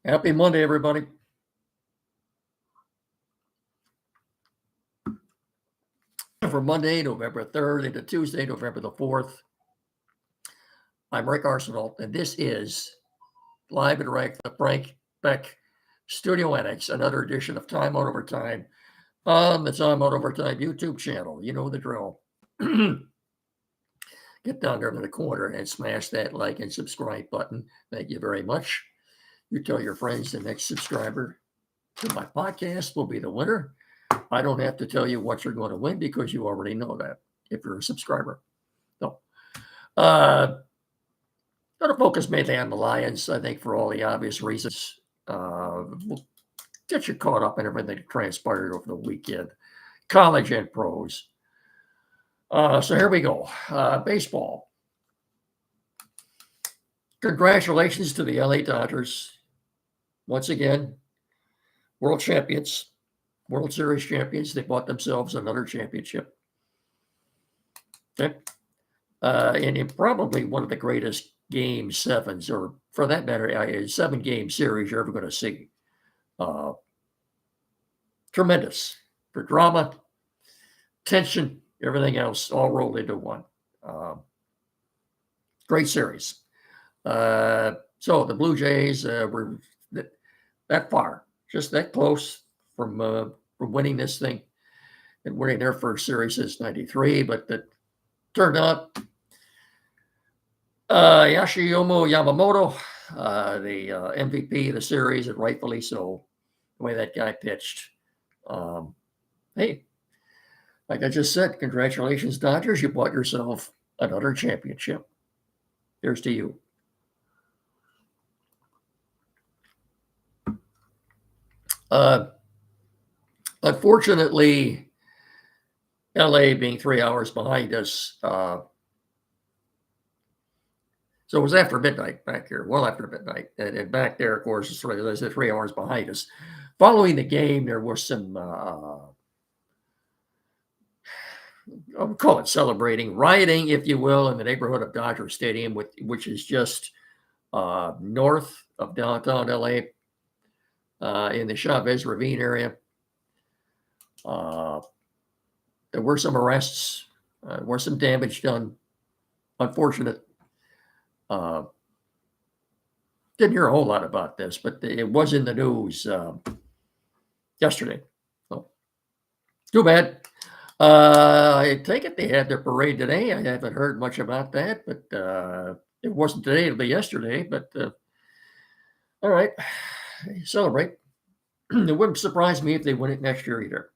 Happy Monday, everybody. For Monday, November 3rd into Tuesday, November the 4th. I'm Rick Arsenal, and this is live and direct the Frank Beck Studio Annex, another edition of Time Out Over Time on the Time Out Over Time YouTube channel. You know the drill. Get down there in the corner and smash that like and subscribe button. Thank you very much. You tell your friends the next subscriber to my podcast will be the winner. I don't have to tell you what you're going to win because you already know that if you're a subscriber. So, going to focus mainly on the Lions, I think, for all the obvious reasons. We'll get you caught up in everything that transpired over the weekend, college and pros. So here we go. Baseball. Congratulations to the LA Dodgers. Once again, world champions. World Series champions. They bought themselves another championship. Okay. And in probably one of the greatest game sevens, or for that matter, a 7-game series you're ever going to see. Tremendous for drama, tension, everything else, all rolled into one. Great series. So the Blue Jays were that far, just that close from winning this thing and winning their first series since '93, but that turned out Yoshiyumo Yamamoto, the MVP of the series, and rightfully so, the way that guy pitched. Hey, like I just said, congratulations, Dodgers. You bought yourself another championship. Here's to you. Unfortunately, LA being 3 hours behind us, so it was after midnight back here, well after midnight. And back there, of course, it's 3 hours behind us. Following the game, there was some, I'll call it celebrating, rioting, if you will, in the neighborhood of Dodger Stadium, which is just north of downtown LA, in the Chavez Ravine area. There were some arrests, were some damage done. Unfortunate. Didn't hear a whole lot about this, but it was in the news yesterday. So, too bad. I take it they had their parade today. I haven't heard much about that, but it wasn't today, it'll be yesterday. But all right, celebrate. It wouldn't surprise me if they win it next year either.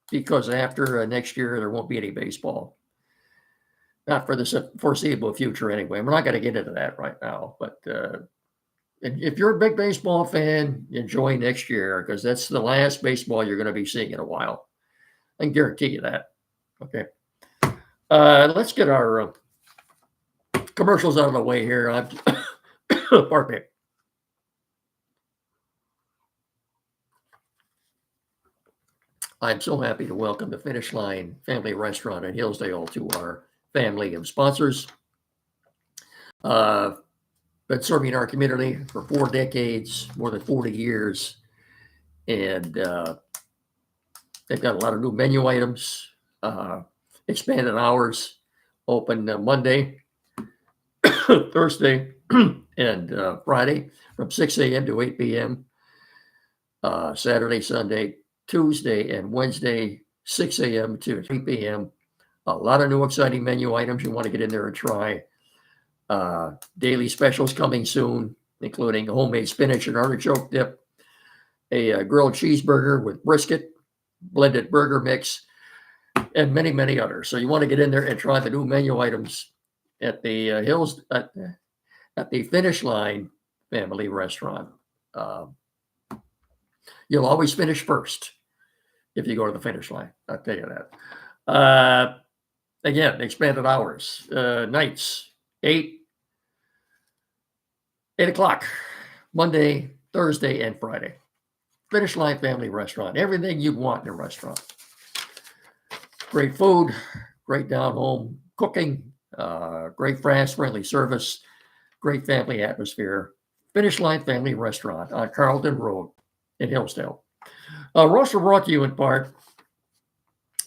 Because after next year, there won't be any baseball. Not for the foreseeable future anyway. We're not going to get into that right now. But if you're a big baseball fan, enjoy next year because that's the last baseball you're going to be seeing in a while. I can guarantee you that. Okay. Let's get our commercials out of the way here. Pardon me. I'm so happy to welcome the Finish Line Family Restaurant in Hillsdale to our family of sponsors. Been serving our community for 4 decades, more than 40 years. And they've got a lot of new menu items, expanded hours, open Monday, Thursday, and Friday from 6 a.m. to 8 p.m. Saturday, Sunday, Tuesday, and Wednesday, 6 a.m. to 3 p.m. A lot of new exciting menu items you want to get in there and try. Daily specials coming soon, including a homemade spinach and artichoke dip, a grilled cheeseburger with brisket, blended burger mix, and many, many others. So you want to get in there and try the new menu items at the at the Finish Line Family Restaurant. You'll always finish first if you go to the Finish Line. I'll tell you that. Again, expanded hours, nights, 8 o'clock, Monday, Thursday, and Friday. Finish Line Family Restaurant. Everything you'd want in a restaurant. Great food, great down-home cooking, great fast, friendly service. great family atmosphere. Finish Line Family Restaurant on Carlton Road in Hillsdale. We're also brought to you in part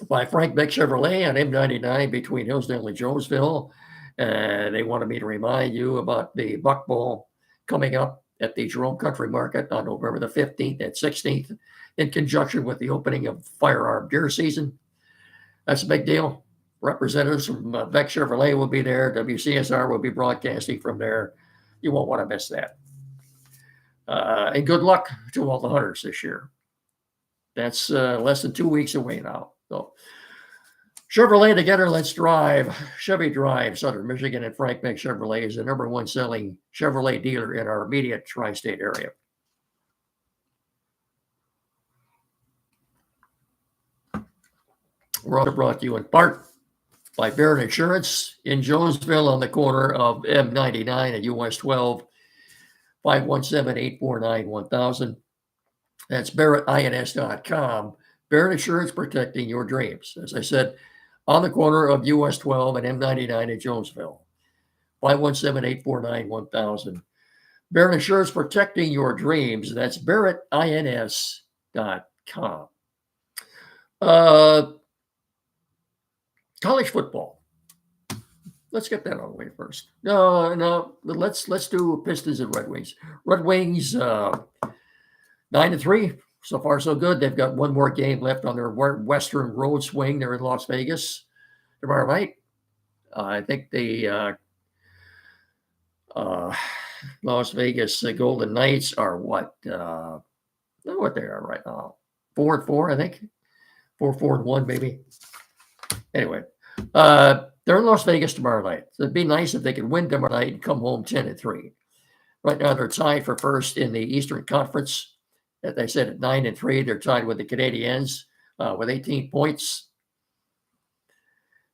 by Frank Beck Chevrolet on M99 between Hillsdale and Jonesville. They wanted me to remind you about the Buck Bowl coming up at the Jerome Country Market on November the 15th and 16th in conjunction with the opening of firearm deer season. That's a big deal. Representatives from Beck Chevrolet will be there. WCSR will be broadcasting from there. You won't want to miss that. And good luck to all the hunters this year. That's less than 2 weeks away now. So Chevrolet together, let's drive. Chevy Drive, Southern Michigan, and Frank Beck Chevrolet is the number one selling Chevrolet dealer in our immediate tri-state area. We're also brought to you in part by Barrett Insurance in Jonesville on the corner of M99 and US 12, 517-849-1000. That's BarrettINS.com. Barrett Insurance, protecting your dreams. As I said, on the corner of US 12 and M99 in Jonesville, 517-849-1000. Barrett Insurance, protecting your dreams. That's BarrettINS.com. College football. Let's get that out of the way first. No. Let's do Pistons and Red Wings. Red Wings 9-3. So far, so good. They've got one more game left on their Western road swing. They're in Las Vegas tomorrow night. I think the Las Vegas Golden Knights are what they are right now. 4-4, I think. 4-4-1, maybe. Anyway, they're in Las Vegas tomorrow night. So it'd be nice if they could win tomorrow night and come home 10-3. Right now, they're tied for first in the Eastern Conference. As I said, at 9-3, they're tied with the Canadiens with 18 points.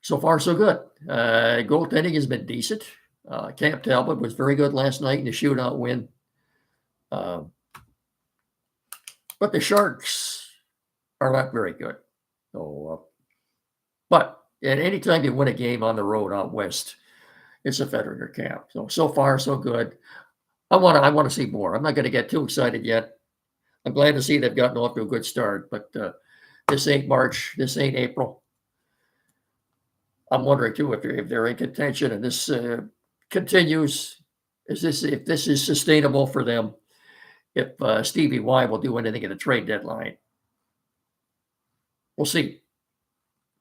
So far, so good. Goaltending has been decent. Camp Talbot was very good last night in the shootout win. But the Sharks are not very good. So, but at any time you win a game on the road out west, it's a Federer camp. So far, so good. I want to see more. I'm not going to get too excited yet. I'm glad to see they've gotten off to a good start, but this ain't March. This ain't April. I'm wondering too if they're in contention and this continues. If this is sustainable for them? If Stevie Y will do anything at the trade deadline? We'll see.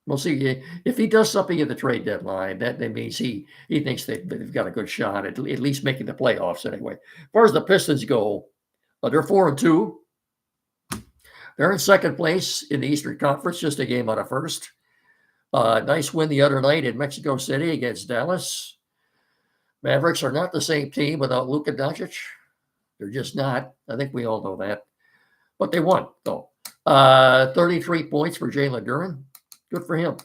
We'll see if he does something at the trade deadline. That means he thinks they've got a good shot at least making the playoffs anyway. As far as the Pistons go, they're 4-2. They're in second place in the Eastern Conference, just a game out of first. Nice win the other night in Mexico City against Dallas. Mavericks are not the same team without Luka Doncic. They're just not. I think we all know that. But they won, though. 33 points for Jalen Duren. Good for him.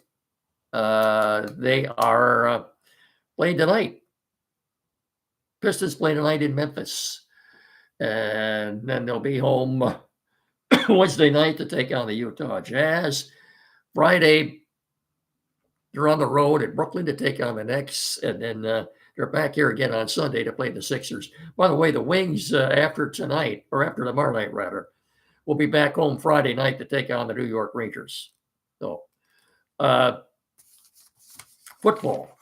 They are playing tonight. Pistons play tonight in Memphis. And then they'll be home Wednesday night to take on the Utah Jazz. Friday, they're on the road at Brooklyn to take on the Knicks. And then they're back here again on Sunday to play the Sixers. By the way, the Wings after tomorrow night, rather, will be back home Friday night to take on the New York Rangers. So, football.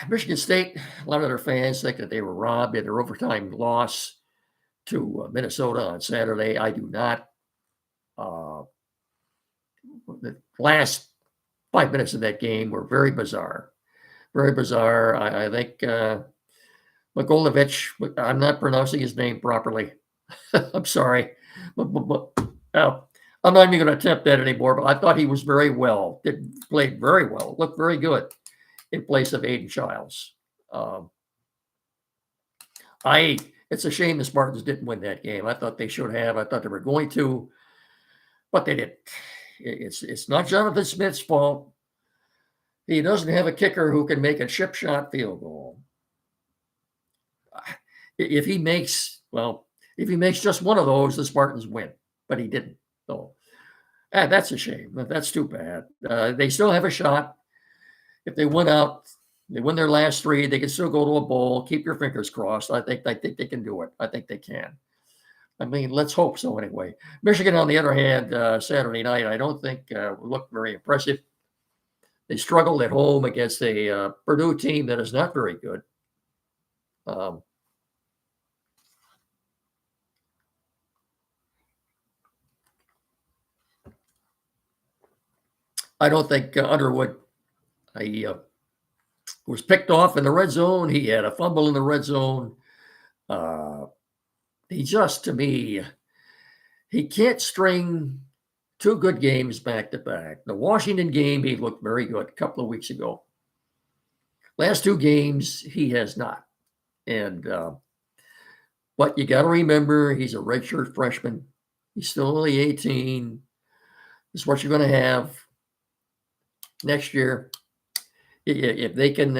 Michigan State, a lot of their fans think that they were robbed in their overtime loss to Minnesota on Saturday. I do not. The last 5 minutes of that game were very bizarre. Very bizarre. I think Mikolajevich, I'm not pronouncing his name properly. I'm sorry. But I'm not even going to attempt that anymore, but I thought he was very well. Played very well. Looked very good in place of Aiden Childs. It's a shame the Spartans didn't win that game. I thought they should have. I thought they were going to, but they didn't. It's not Jonathan Smith's fault. He doesn't have a kicker who can make a chip shot field goal. If he makes just one of those, the Spartans win, but he didn't. So that's a shame. That's too bad. They still have a shot. If they win out, They win their last three. They can still go to a bowl. Keep your fingers crossed. I think they can do it. I think they can. I mean, let's hope so anyway. Michigan, on the other hand, Saturday night, I don't think looked very impressive. They struggled at home against a Purdue team that is not very good. I don't think Underwood he was picked off in the red zone. He had a fumble in the red zone. He just, to me, he can't string two good games back to back. The Washington game, he looked very good a couple of weeks ago. Last two games, he has not. And but you got to remember, he's a redshirt freshman. He's still only 18. This is what you're going to have next year. If they can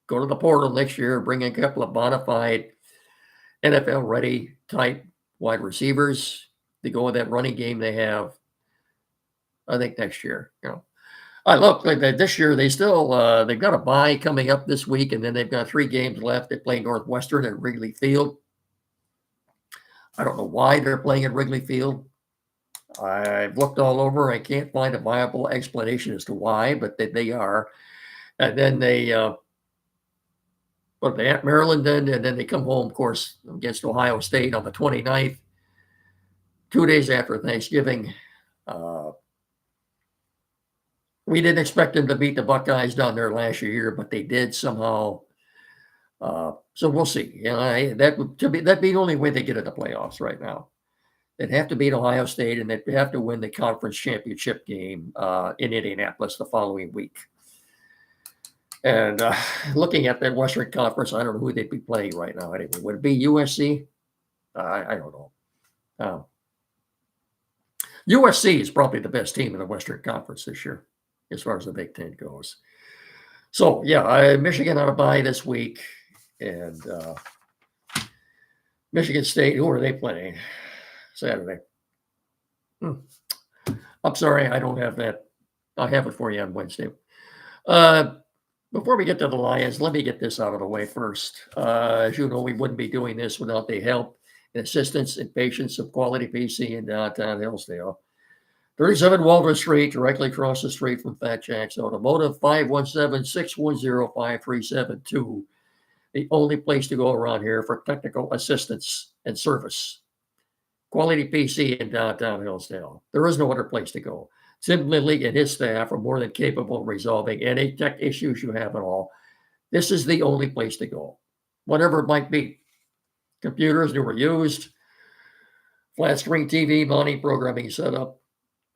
go to the portal next year, bring in a couple of bona fide NFL-ready type wide receivers to go with that running game they have, I think next year, I look like this year they still they've got a bye coming up this week, and then they've got 3 games left. They play Northwestern at Wrigley Field. I don't know why they're playing at Wrigley Field. I've looked all over. I can't find a viable explanation as to why, but they are. And then they at Maryland then, and then they come home, of course, against Ohio State on the 29th, 2 days after Thanksgiving. We didn't expect them to beat the Buckeyes down there last year, but they did somehow. So we'll see. That'd be the only way they get in the playoffs right now. They'd have to beat Ohio State, and they'd have to win the conference championship game in Indianapolis the following week. And looking at that Western Conference, I don't know who they'd be playing right now. Anyway, would it be USC? I don't know. USC is probably the best team in the Western Conference this year, as far as the Big Ten goes. So, yeah, Michigan on a bye this week. And Michigan State, who are they playing Saturday? I'm sorry, I don't have that. I'll have it for you on Wednesday. Before we get to the Lions, let me get this out of the way first. As you know, we wouldn't be doing this without the help and assistance and patience of Quality PC in downtown Hillsdale. 37 Waldron Street, directly across the street from Fat Jack's Automotive, 517-610-5372. The only place to go around here for technical assistance and service. Quality PC in downtown Hillsdale. There is no other place to go. Tim Lindley and his staff are more than capable of resolving any tech issues you have at all. This is the only place to go, whatever it might be. Computers, new or used, flat screen TV, mounting, programming setup.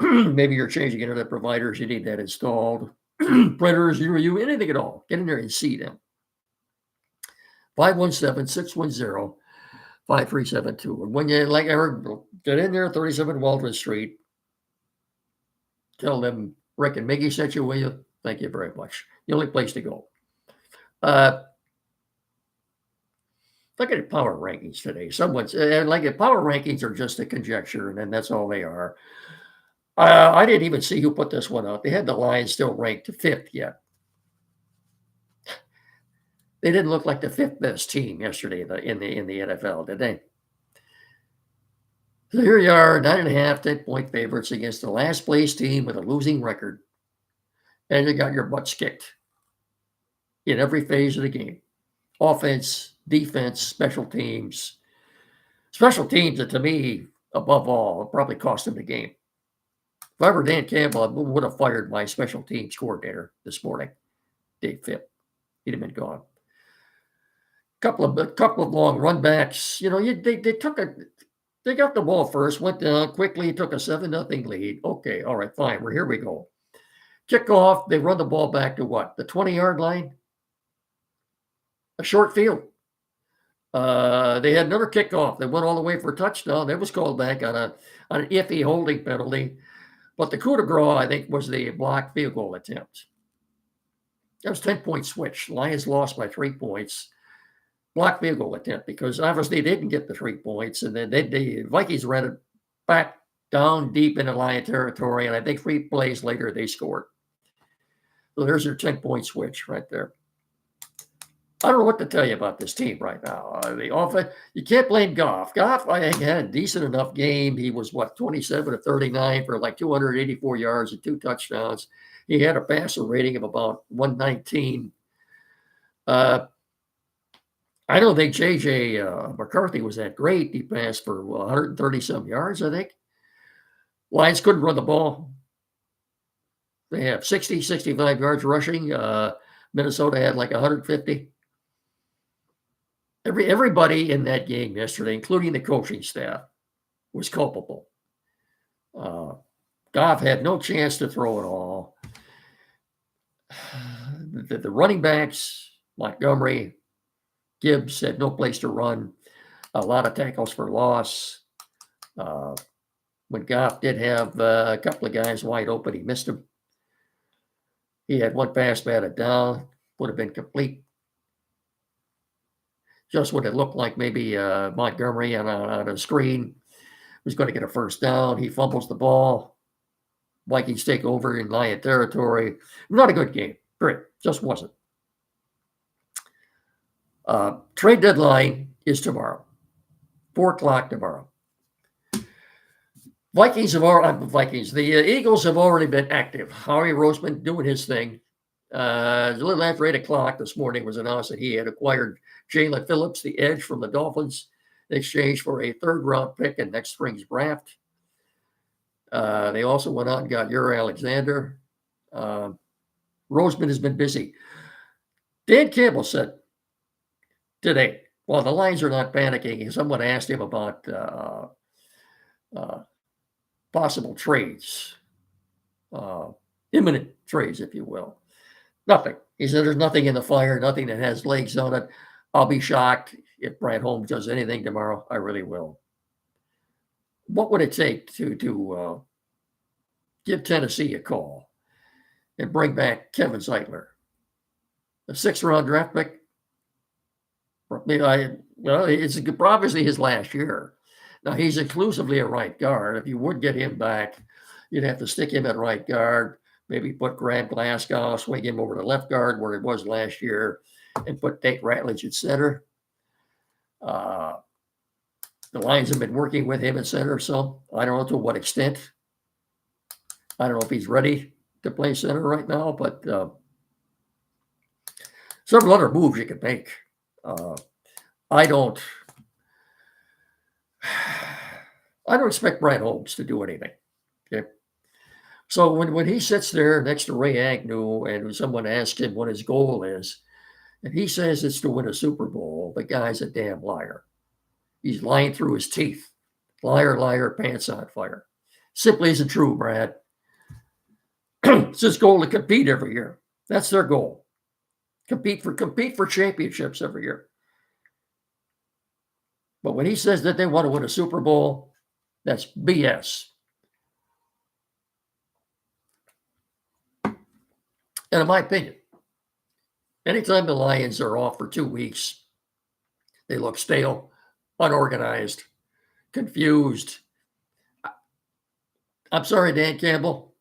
Maybe you're changing internet providers, you need that installed. Printers, you anything at all. Get in there and see them. 517-610-5372. And when you, like I heard, get in there, 37 Waldron Street. Tell them Rick and Miggy sent you, will you? Thank you very much. The only place to go. Look at the power rankings today. Someone's like the power rankings are just a conjecture, and then that's all they are. I didn't even see who put this one out. They had the Lions still ranked to 5th yet. They didn't look like the 5th best team yesterday in the NFL, did they? So here you are, 9.5, 10-point favorites against the last place team with a losing record. And you got your butts kicked in every phase of the game. Offense, defense, special teams. Special teams that, to me, above all, probably cost them the game. If I were Dan Campbell, I would have fired my special teams coordinator this morning, Dave Phipp. He'd have been gone. Couple of long run backs. They got the ball first, went down quickly, took a 7-0 lead. Okay, all right, fine. Here we go. Kickoff, they run the ball back to what? The 20-yard line? A short field. They had another kickoff. They went all the way for a touchdown. That was called back on an iffy holding penalty. But the coup de grace, I think, was the blocked field goal attempt. That was 10-point switch. Lions lost by 3 points. Blocked field goal attempt because obviously they didn't get the 3 points. And then the Vikings ran it back down deep into Lion territory. And I think 3 plays later they scored. So there's your 10-point switch right there. I don't know what to tell you about this team right now. The offense, you can't blame Goff. Goff, I think, had a decent enough game. He was, 27 of 39 for like 284 yards and 2 touchdowns. He had a passer rating of about 119. I don't think J.J. McCarthy was that great. He passed for 130-some yards, I think. Lions couldn't run the ball. They have 60, 65 yards rushing. Minnesota had like 150. Everybody in that game yesterday, including the coaching staff, was culpable. Goff had no chance to throw it all. The running backs, Montgomery, Gibbs, had no place to run. A lot of tackles for loss. When Goff did have a couple of guys wide open, he missed them. He had one pass batted down, would have been complete. Just what it looked like maybe Montgomery on a screen was going to get a first down. He fumbles the ball. Vikings take over in Lion territory. Not a good game. Great. Just wasn't. Trade deadline is tomorrow. 4 o'clock tomorrow. The Eagles have already been active. Howie Roseman doing his thing. A little after 8 o'clock this morning was announced that he had acquired Jalen Phillips, the edge from the Dolphins, in exchange for a 3rd-round pick in next spring's draft. They also went out and got Uri Alexander. Roseman has been busy. Dan Campbell said today, while the Lions are not panicking, someone asked him about possible trades, imminent trades, if you will. Nothing. He said there's nothing in the fire, nothing that has legs on it. I'll be shocked if Brad Holmes does anything tomorrow. I really will. What would it take to give Tennessee a call and bring back Kevin Zeitler? A 6th-round draft pick? It's obviously his last year. Now, he's exclusively a right guard. If you would get him back, you'd have to stick him at right guard, maybe put Grant Glasgow, swing him over to left guard where it was last year, and put Tate Ratledge at center. The Lions have been working with him at center, so I don't know to what extent. I don't know if he's ready to play center right now, but several other moves you could make. I don't expect Brad Holmes to do anything. Okay. So when he sits there next to Ray Agnew and someone asks him what his goal is, and he says it's to win a Super Bowl, the guy's a damn liar. He's lying through his teeth. Liar, liar, pants on fire. Simply isn't true, Brad. It's his goal to compete every year. That's their goal. Compete for championships every year. But when he says that they want to win a Super Bowl, that's BS. And in my opinion, anytime the Lions are off for 2 weeks, they look stale, unorganized, confused. I'm sorry, Dan Campbell.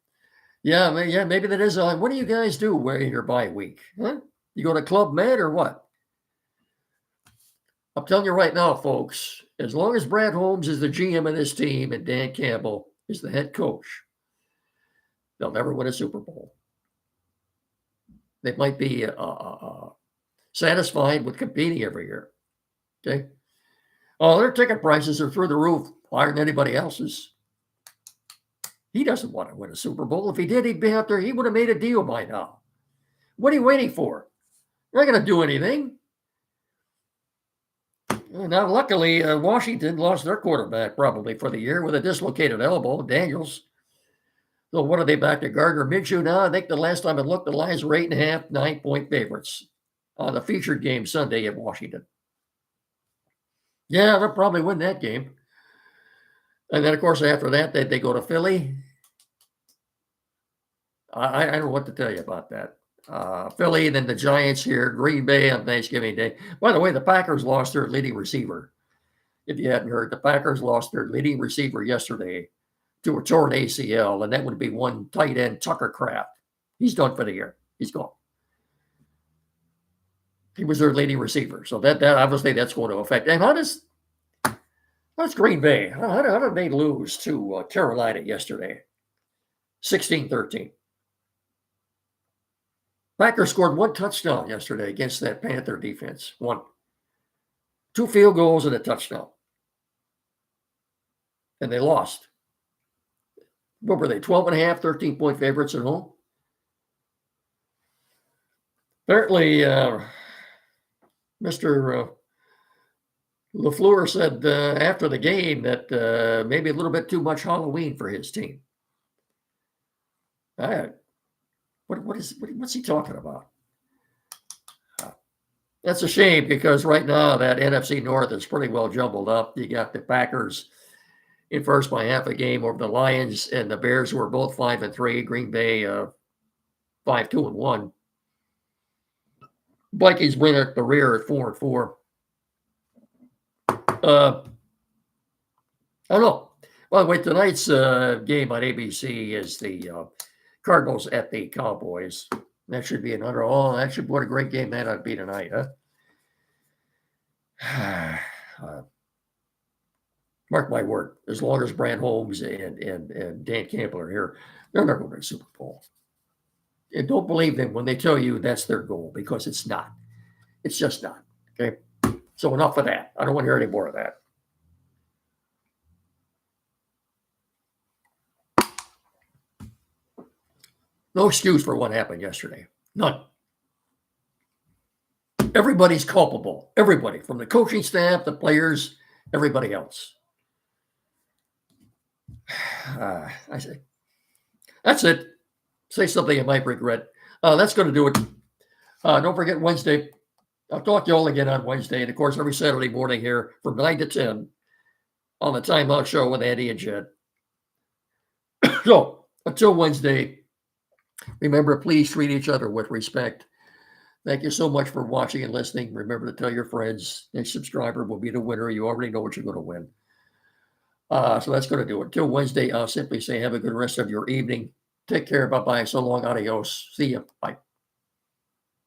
Yeah, maybe that is. What do you guys do in your bye week? Huh? You go to Club Med or what? I'm telling you right now, folks, as long as Brad Holmes is the GM of this team and Dan Campbell is the head coach, they'll never win a Super Bowl. They might be satisfied with competing every year. Okay. Oh, their ticket prices are through the roof, higher than anybody else's. He doesn't want to win a Super Bowl. If he did, he'd be out there. He would have made a deal by now. What are you waiting for? You're not going to do anything. Now, luckily, Washington lost their quarterback probably for the year with a dislocated elbow, Daniels. So what are they back to Gardner Minshew now? I think the last time I looked, the Lions were 8.5, 9-point favorites on the featured game Sunday at Washington. Yeah, they'll probably win that game. And then, of course, after that, they go to Philly. I don't know what to tell you about that. Philly, then the Giants here, Green Bay on Thanksgiving Day. By the way, the Packers lost their leading receiver. If you hadn't heard, the Packers lost their leading receiver yesterday to a torn ACL, and that would be one tight end, Tucker Kraft. He's done for the year. He's gone. He was their leading receiver. So that obviously that's going to affect. And how's Green Bay? How did they lose to Carolina yesterday? 16-13. Packers scored 1 touchdown yesterday against that Panther defense. 1. 2 field goals and a touchdown. And they lost. What were they? 12.5, 13-point favorites at home? Apparently, Mr. LaFleur said after the game that maybe a little bit too much Halloween for his team. What's he talking about? That's a shame because right now that NFC North is pretty well jumbled up. You got the Packers in first by half a game over the Lions and the Bears, who are both 5-3. Green Bay 5-2-1. Vikings bring up the rear at 4-4. I don't know. By the way, tonight's game on ABC is the Cardinals at the Cowboys. That should be another. Oh, that should. What a great game that ought to be tonight, huh? Mark my word. As long as Brand Holmes and Dan Campbell are here, they're never going to Super Bowl. And don't believe them when they tell you that's their goal, because it's not. It's just not. Okay. So enough of that. I don't want to hear any more of that. No excuse for what happened yesterday. None. Everybody's culpable. Everybody, from the coaching staff, the players, everybody else. I say, that's it. Say something you might regret. That's going to do it. Don't forget Wednesday. I'll talk to you all again on Wednesday. And, of course, every Saturday morning here from 9 to 10 on the Time Out Show with Andy and Jed. So, until Wednesday, remember, please treat each other with respect. Thank you so much for watching and listening. Remember to tell your friends. Next subscriber will be the winner. You already know what you're going to win. So that's going to do it. Until Wednesday, I'll simply say have a good rest of your evening. Take care. Bye-bye. So long. Adios. See you. Bye.